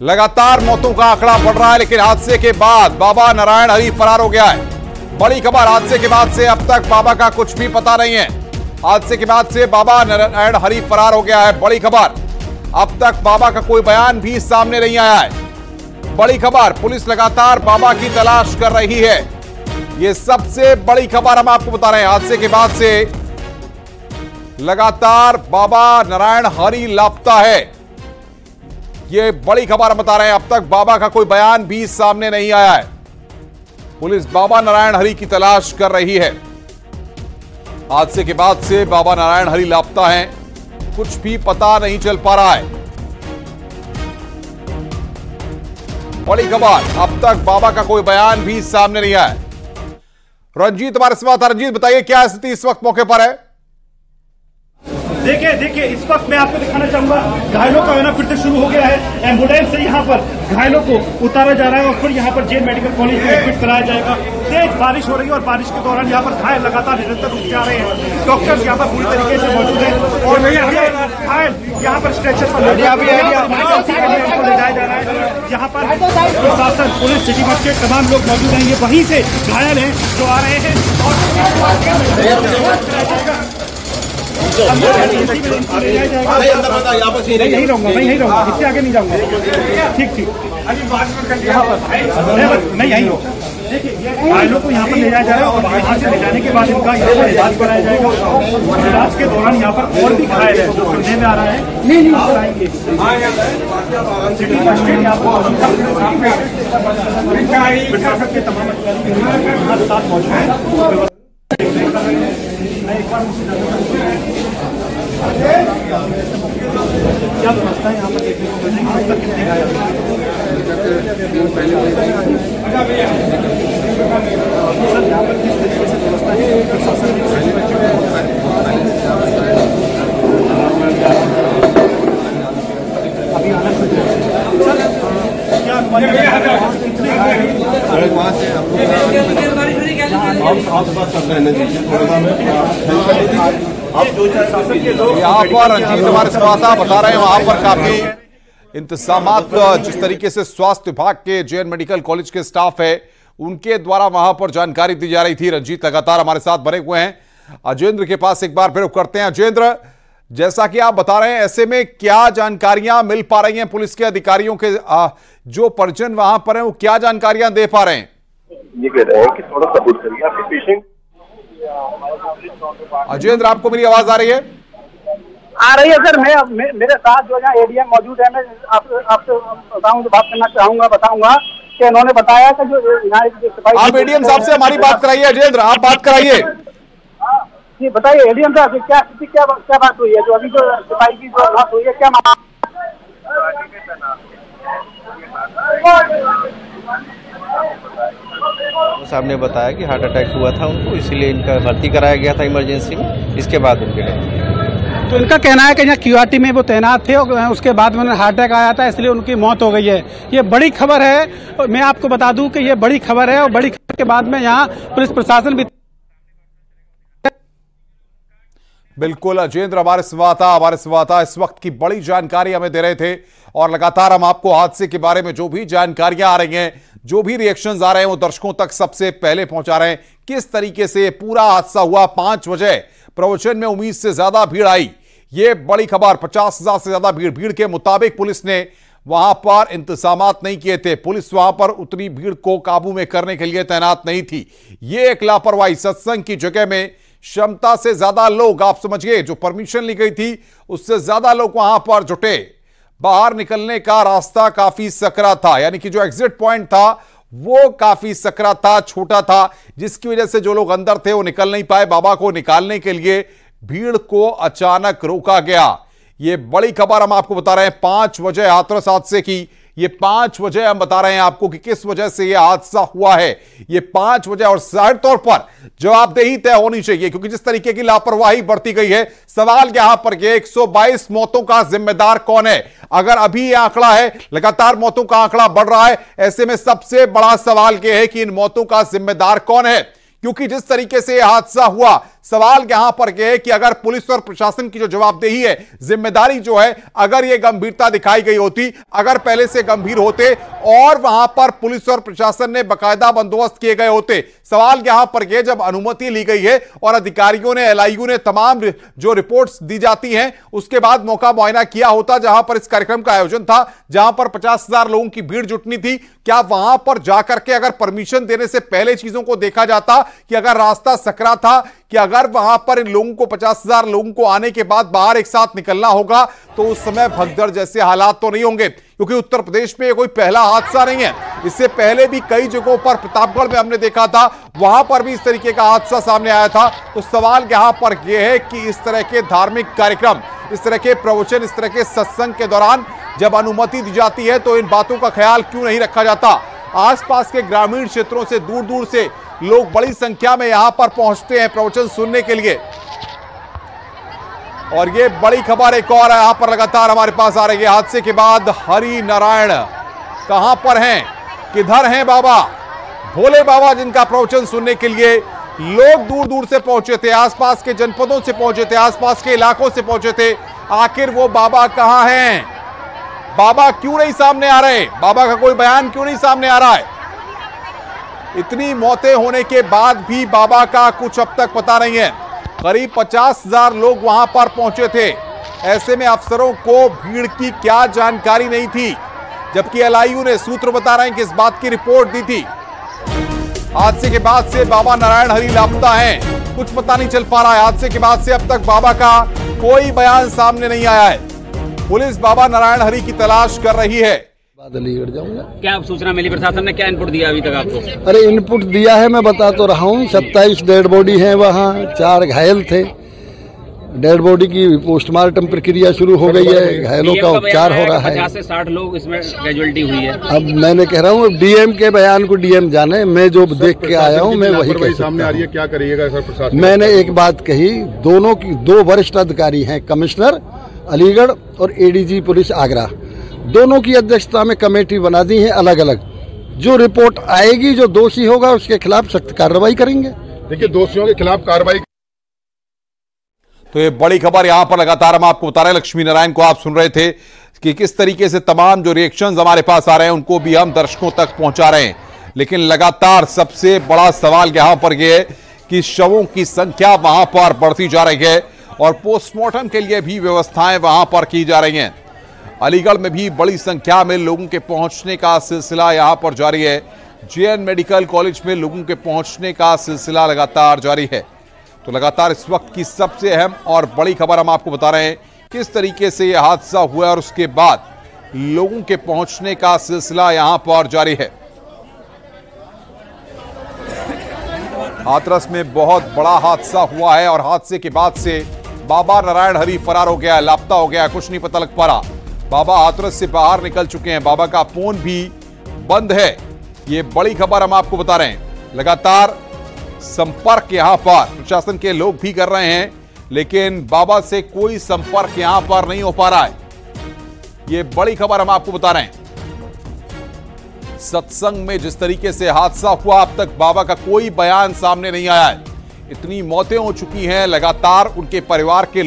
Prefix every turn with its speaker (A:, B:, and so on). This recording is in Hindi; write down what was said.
A: लगातार मौतों का आंकड़ा बढ़ रहा है, लेकिन हादसे के बाद बाबा नारायण हरि फरार हो गया है। बड़ी खबर, हादसे के बाद से अब तक बाबा का कुछ भी पता नहीं है। हादसे के बाद से बाबा नारायण हरि फरार हो गया है। बड़ी खबर, अब तक बाबा का कोई बयान भी सामने नहीं आया है। बड़ी खबर, पुलिस लगातार बाबा की तलाश कर रही है। यह सबसे बड़ी खबर हम आपको बता रहे हैं। हादसे के बाद से लगातार बाबा नारायण हरि लापता है। यह बड़ी खबर हम बता रहे हैं। अब तक बाबा का कोई बयान भी सामने नहीं आया है। पुलिस बाबा नारायण हरि की तलाश कर रही है। हादसे के बाद से बाबा नारायण हरि लापता है, कुछ भी पता नहीं चल पा रहा है। बड़ी खबर, अब तक बाबा का कोई बयान भी सामने नहीं आया है। रंजीत हमारे साथ, रंजीत बताइए क्या स्थिति इस वक्त मौके पर है?
B: देखिए इस वक्त मैं आपको दिखाना चाहूंगा, घायलों का आना फिर से शुरू हो गया है। एम्बुलेंस से यहाँ पर घायलों को उतारा जा रहा है और फिर यहाँ पर जेल मेडिकल कॉलेज में एडमिट कराया जाएगा। तेज बारिश हो रही है और बारिश के दौरान यहाँ पर घायल लगातार निरंतर रुक जा रहे हैं। डॉक्टर्स यहाँ पर पूरी तरीके से मौजूद है और घायल यहाँ पर स्ट्रेचर पर ले जाया जा रहा है। यहाँ पर प्रशासन, पुलिस, सिटी बस के तमाम लोग मौजूद हैं। ये वहीं से घायल हैं जो आ रहे हैं मैं यही रहूंगा, इससे आगे नहीं जाऊंगा। ठीक मैं यही हूँ। देखिए घायलों को यहाँ पर ले जाया जाएगा और यहाँ से ले जाने के बाद इनका यहाँ पर इलाज कराया जाएगा। इलाज के दौरान यहाँ पर और भी घायल है जो सुनने में आ रहा है। नहीं आएंगे सिटी बस स्टैंड यहाँ पर के तमाम अधिकारी साथ मौजूद है। क्या व्यवस्था है यहाँ पर देखने को मिल रही है? कितने घायल सर यहाँ पर किस तरीके से व्यवस्था है? प्रशासन अभी आना सर क्या
A: यहाँ पर रंजीत हमारे साथ बता रहे हैं, वहां पर काफी इंतजामात जिस तरीके से स्वास्थ्य विभाग के जेएन मेडिकल कॉलेज के स्टाफ है उनके द्वारा वहां पर जानकारी दी जा रही थी। रंजीत लगातार हमारे साथ बने हुए हैं। अजेंद्र के पास एक बार फिर करते हैं। अजेंद्र, जैसा कि आप बता रहे हैं, ऐसे में क्या जानकारियां मिल पा रही हैं पुलिस के अधिकारियों के? जो परिजन वहां पर हैं वो क्या जानकारियां दे पा रहे हैं?
C: ये कह रहे हैं कि थोड़ा सबूत करिए आपके पेशेंट।
A: अजेंद्र, आपको मेरी आवाज आ रही है?
D: आ रही है सर। मैं मेरे साथ जो है एडीएम मौजूद है। मैं आपसे बात करना चाहूंगा, बताऊंगा कि उन्होंने बताया कि जो
A: आप एडीएम साहब से हमारी बात कराइए। अजेंद्र, आप बात कराइए।
D: जी बताइए एडीएम साहब, क्या बात हुई है? जो अभी जो सिपाही की जो बात हुई है, क्या
E: साहब ने बताया कि हार्ट अटैक हुआ था उनको, इसलिए इनका भर्ती कराया गया था इमरजेंसी में। इसके बाद उनके डेथ।
F: तो इनका कहना है कि यहाँ क्यूआरटी में वो तैनात थे और उसके बाद में हार्ट अटैक आया था, इसलिए उनकी मौत हो गई है। ये बड़ी खबर है और मैं आपको बता दूं कि ये बड़ी खबर है और बड़ी खबर के बाद में यहाँ पुलिस प्रशासन भी।
A: बिल्कुल अजेंद्र हमारे संवाददाता इस वक्त की बड़ी जानकारी हमें दे रहे थे और लगातार हम आपको हादसे के बारे में जो भी जानकारियां आ रही हैं, जो भी रिएक्शंस आ रहे हैं, वो दर्शकों तक सबसे पहले पहुंचा रहे हैं। किस तरीके से पूरा हादसा हुआ, 5 बजे प्रवचन में उम्मीद से ज्यादा भीड़ आई, ये बड़ी खबर। 50,000 से ज्यादा भीड़ के मुताबिक पुलिस ने वहां पर इंतजामात नहीं किए थे। पुलिस वहां पर उतनी भीड़ को काबू में करने के लिए तैनात नहीं थी। ये एक लापरवाही। सत्संग की जगह में क्षमता से ज्यादा लोग, आप समझिए जो परमिशन ली गई थी उससे ज्यादा लोग वहां पर जुटे। बाहर निकलने का रास्ता काफी सकरा था, यानी कि जो एग्जिट पॉइंट था वो काफी सकरा था, छोटा था, जिसकी वजह से जो लोग अंदर थे वो निकल नहीं पाए। बाबा को निकालने के लिए भीड़ को अचानक रोका गया। ये बड़ी खबर हम आपको बता रहे हैं। 5 वजह हाथरस हादसे की, ये 5 वजह हम बता रहे हैं आपको कि किस वजह से यह हादसा हुआ है। ये 5 वजह और जाहिर तौर पर जवाबदेही तय होनी चाहिए, क्योंकि जिस तरीके की लापरवाही बढ़ती गई है, सवाल यहां पर 122 मौतों का जिम्मेदार कौन है? अगर अभी यह आंकड़ा है, लगातार मौतों का आंकड़ा बढ़ रहा है, ऐसे में सबसे बड़ा सवाल यह है कि इन मौतों का जिम्मेदार कौन है? क्योंकि जिस तरीके से यह हादसा हुआ, सवाल यहां पर यह है कि अगर पुलिस और प्रशासन की जो जवाबदेही है, जिम्मेदारी जो है, अगर यह गंभीरता दिखाई गई होती, अगर पहले से गंभीर होते और वहां पर पुलिस और प्रशासन ने बाकायदा बंदोबस्त किए गए होते। सवाल यहां पर यह, जब अनुमति ली गई है और अधिकारियों ने, एलआईयू ने तमाम जो रिपोर्ट्स दी जाती हैं उसके बाद मौका मुआयना किया होता जहां पर इस कार्यक्रम का आयोजन था, जहां पर 50,000 लोगों की भीड़ जुटनी थी, क्या वहां पर जाकर के अगर परमिशन देने से पहले चीजों को देखा जाता कि अगर रास्ता सकरा था, कि अगर वहां पर इन लोगों को 50,000 लोगों को आने के बाद बाहर एक साथ निकलना होगा तो उस समय भगदड़ जैसे हालात तो नहीं होंगे, क्योंकि उत्तर प्रदेश में कोई पहला हादसा नहीं है। इससे पहले भी कई जगहों पर, प्रतापगढ़ में हमने देखा था, वहां पर भी इस तरीके का हादसा सामने आया था। तो सवाल यहां पर यह है कि इस तरह के धार्मिक कार्यक्रम, इस तरह के प्रवचन, इस तरह के सत्संग के दौरान जब अनुमति दी जाती है तो इन बातों का ख्याल क्यों नहीं रखा जाता। आसपास के ग्रामीण क्षेत्रों से, दूर दूर से लोग बड़ी संख्या में यहां पर पहुंचते हैं प्रवचन सुनने के लिए। और ये बड़ी खबर एक और है, यहां पर लगातार हमारे पास आ रही है। हादसे के बाद हरि नारायण कहां पर हैं, किधर हैं बाबा, भोले बाबा जिनका प्रवचन सुनने के लिए लोग दूर दूर से पहुंचे थे, आसपास के जनपदों से पहुंचे थे, आसपास के इलाकों से पहुंचे थे। आखिर वो बाबा कहां हैं, बाबा क्यों नहीं सामने आ रहे, बाबा का कोई बयान क्यों नहीं सामने आ रहा है। इतनी मौतें होने के बाद भी बाबा का कुछ अब तक पता नहीं है। करीब 50,000 लोग वहां पर पहुंचे थे, ऐसे में अफसरों को भीड़ की क्या जानकारी नहीं थी, जबकि एलआईयू ने सूत्र बता रहे हैं कि इस बात की रिपोर्ट दी थी। हादसे के बाद से बाबा नारायण हरि लापता हैं, कुछ पता नहीं चल पा रहा है। हादसे के बाद से अब तक बाबा का कोई बयान सामने नहीं आया है। पुलिस बाबा नारायण हरि की तलाश कर रही है।
G: अलीगढ़ जाऊंगा।
H: क्या सूचना मिली, प्रशासन ने क्या इनपुट दिया अभी तक आपको?
G: अरे इनपुट दिया है, मैं बता तो रहा हूँ। 27 डेड बॉडी है वहाँ, 4 घायल थे। डेड बॉडी की पोस्टमार्टम प्रक्रिया शुरू हो गई है, घायलों का उपचार हो रहा है।
H: 50 से 60 लोग इसमें कैजुअल्टी हुई है।
G: अब मैंने कह रहा हूँ डीएम के बयान को डीएम जाने, मैं जो देख के आया हूँ मैं वही
I: सामने आ रही है। क्या करिएगा सर प्रशासन?
G: मैंने एक बात कही, दोनों की 2 वरिष्ठ अधिकारी हैं, कमिश्नर अलीगढ़ और एडीजी पुलिस आगरा, दोनों की अध्यक्षता में कमेटी बना दी है अलग अलग। जो रिपोर्ट आएगी, जो दोषी होगा उसके खिलाफ सख्त कार्रवाई करेंगे।
I: देखिए, दोषियों के खिलाफ कार्रवाई।
A: तो ये बड़ी खबर यहां पर लगातार हम आपको बता रहे हैं। लक्ष्मी नारायण को आप सुन रहे थे कि किस तरीके से तमाम जो रिएक्शंस हमारे पास आ रहे हैं उनको भी हम दर्शकों तक पहुंचा रहे हैं। लेकिन लगातार सबसे बड़ा सवाल यहां पर यह है कि शवों की संख्या वहां पर बढ़ती जा रही है और पोस्टमार्टम के लिए भी व्यवस्थाएं वहां पर की जा रही हैं। अलीगढ़ में भी बड़ी संख्या में लोगों के पहुंचने का सिलसिला यहां पर जारी है। जेएन मेडिकल कॉलेज में लोगों के पहुंचने का सिलसिला लगातार जारी है। तो लगातार इस वक्त की सबसे अहम और बड़ी खबर हम आपको बता रहे हैं, किस तरीके से यह हादसा हुआ और उसके बाद लोगों के पहुंचने का सिलसिला यहां पर जारी है। हाथरस में बहुत बड़ा हादसा हुआ है और हादसे के बाद से बाबा नारायण हरि फरार हो गया है, लापता हो गया है, कुछ नहीं पता लग पा रहा। बाबा हाथरस से बाहर निकल चुके हैं, बाबा का फोन भी बंद है। ये बड़ी खबर हम आपको बता रहे हैं। लगातार संपर्क यहां पर प्रशासन के लोग भी कर रहे हैं, लेकिन बाबा से कोई संपर्क यहां पर नहीं हो पा रहा है। ये बड़ी खबर हम आपको बता रहे हैं। सत्संग में जिस तरीके से हादसा हुआ, अब तक बाबा का कोई बयान सामने नहीं आया है। इतनी मौतें हो चुकी हैं, लगातार उनके परिवार के